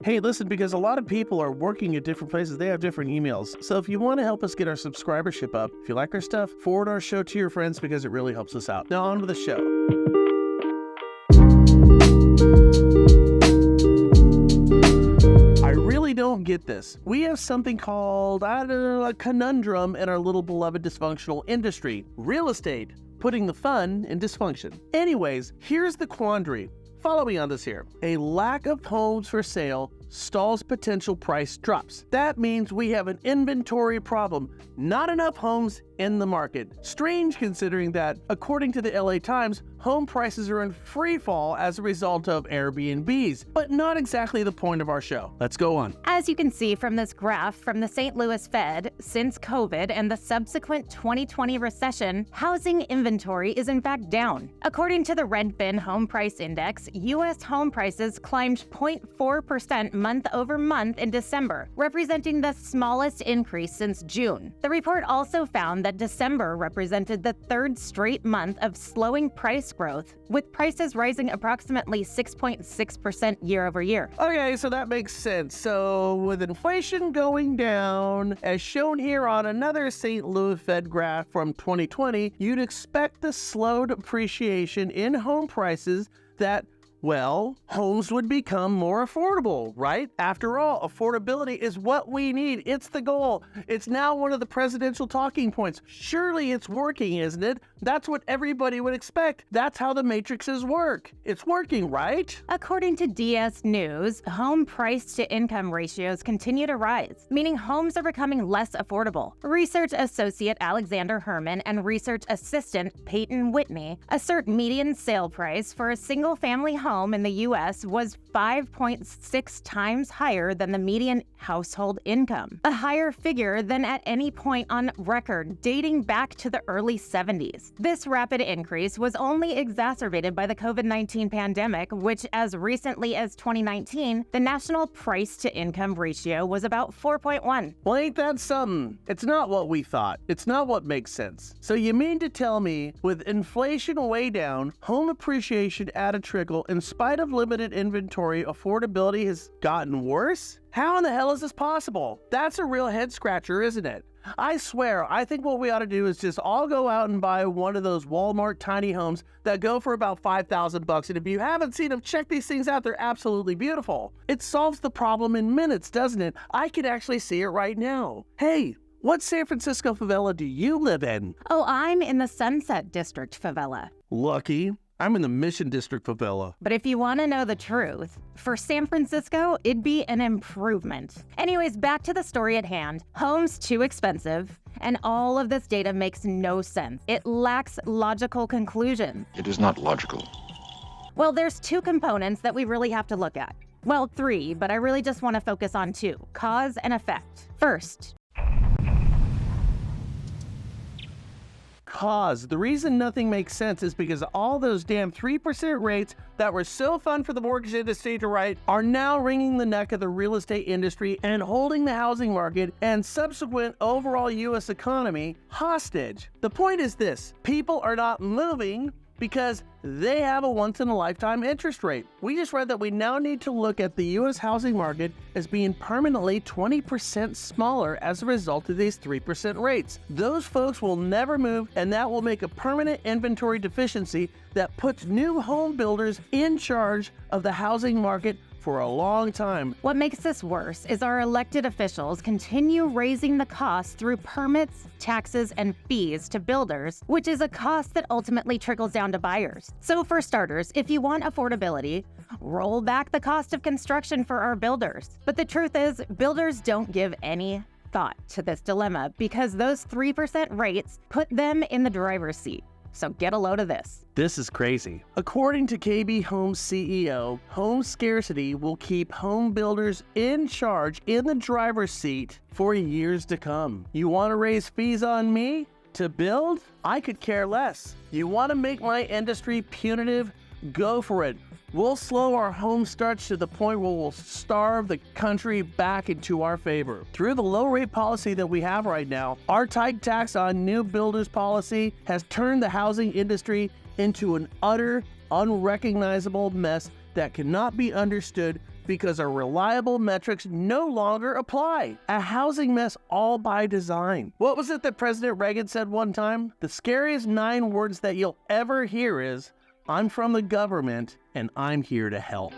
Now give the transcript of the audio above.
Hey, listen, because a lot of people are working at different places, they have different emails. So if you want to help us get our subscribership up, if you like our stuff, forward our show to your friends because it really helps us out. Now on to the show. I really don't get this. We have something called, a conundrum in our little beloved dysfunctional industry, real estate, putting the fun in dysfunction. Anyways, here's the quandary. Follow me on this here. A lack of homes for sale stalls potential price drops. That means we have an inventory problem, not enough homes in the market. Strange considering that, according to the LA Times, home prices are in free fall as a result of Airbnbs, but not exactly the point of our show. Let's go on. As you can see from this graph from the St. Louis Fed, since COVID and the subsequent 2020 recession, housing inventory is in fact down. According to the Redfin Home Price Index, U.S. home prices climbed 0.4% month over month in December, representing the smallest increase since June. The report also found that December represented the third straight month of slowing price growth, with prices rising approximately 6.6% year over year. Okay, so that makes sense. So with inflation going down, as shown here on another St. Louis Fed graph from 2020, you'd expect the slowed appreciation in home prices that, well, homes would become more affordable, right? After all, affordability is what we need. It's the goal. It's now one of the presidential talking points. Surely it's working, isn't it? That's what everybody would expect. That's how the matrices work. It's working, right? According to DS News, home price to income ratios continue to rise, meaning homes are becoming less affordable. Research associate Alexander Herman and research assistant Peyton Whitney assert median sale price for a single-family home in the U.S. was 5.6 times higher than the median household income, a higher figure than at any point on record dating back to the early 70s. This rapid increase was only exacerbated by the COVID-19 pandemic, which as recently as 2019, the national price-to-income ratio was about 4.1. Well, ain't that something? It's not what we thought. It's not what makes sense. So you mean to tell me, with inflation way down, home appreciation at a trickle, in spite of limited inventory, affordability has gotten worse? How in the hell is this possible? That's a real head scratcher, isn't it? I swear, I think what we ought to do is just all go out and buy one of those Walmart tiny homes that go for about $5,000. And if you haven't seen them, check these things out. They're absolutely beautiful. It solves the problem in minutes, doesn't it? I can actually see it right now. Hey, what San Francisco favela do you live in? Oh, I'm in the Sunset District favela. Lucky. I'm in the Mission District favela. But if you want to know the truth, for San Francisco, it'd be an improvement. Anyways, back to the story at hand. Homes too expensive, and all of this data makes no sense. It lacks logical conclusions. It is not logical. Well, there's two components that we really have to look at. Well, three, but I really just want to focus on two: cause and effect. First, cause. The reason nothing makes sense is because all those damn 3% rates that were so fun for the mortgage industry to write are now wringing the neck of the real estate industry and holding the housing market and subsequent overall U.S. economy hostage. The point is this: people are not moving because they have a once-in-a-lifetime interest rate. We just read that we now need to look at the U.S. housing market as being permanently 20% smaller as a result of these 3% rates. Those folks will never move, and that will make a permanent inventory deficiency that puts new home builders in charge of the housing market for a long time. What makes this worse is our elected officials continue raising the cost through permits, taxes, and fees to builders, which is a cost that ultimately trickles down to buyers. So for starters, if you want affordability, roll back the cost of construction for our builders. But the truth is, builders don't give any thought to this dilemma because those 3% rates put them in the driver's seat. So get a load of this. This is crazy. According to KB Home's CEO, home scarcity will keep home builders in charge in the driver's seat for years to come. You want to raise fees on me to build? I could care less. You want to make my industry punitive? Go for it. We'll slow our home starts to the point where we'll starve the country back into our favor. Through the low rate policy that we have right now, our tight tax on new builders policy has turned the housing industry into an utter, unrecognizable mess that cannot be understood because our reliable metrics no longer apply. A housing mess all by design. What was it that President Reagan said one time? The scariest 9 words that you'll ever hear is, "I'm from the government and I'm here to help."